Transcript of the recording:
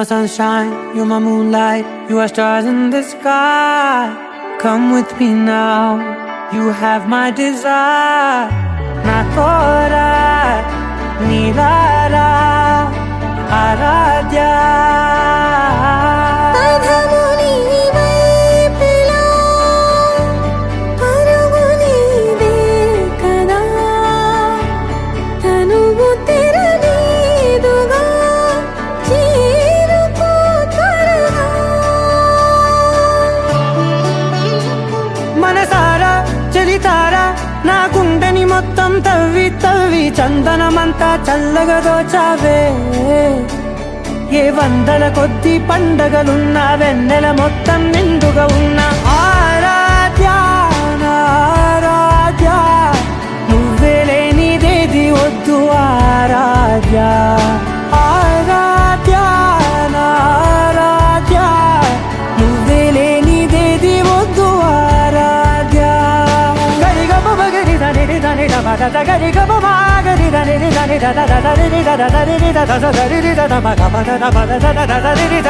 my sunshine, you're my moonlight, you are stars in the sky. Come with me now, you have my desire. Na kora nilara aradya. మనసారా చలితారా నా గుండెని మొత్తం తవ్వి తవ్వి చందనమంతా చల్లగా దోచావే. ఏ వందల కొద్ది పండగలున్న వెన్నెల మొత్తం నిండుగా ఉన్న ఆరాధ్య నా ఆరాధ్య, నువ్వే లేనిదేది వద్దు ఆరాధ్య. ఆరాధ్య నా ఆరాధ్య, నువ్వే లేనిదేది వద్దు ఆరాధ్య. గరిగమ మగరి దని దని దమ దద గరిగమ మాగరి దని దని దద దద దని దద దని దద దద దని దద మగ మగ దద దద దద దని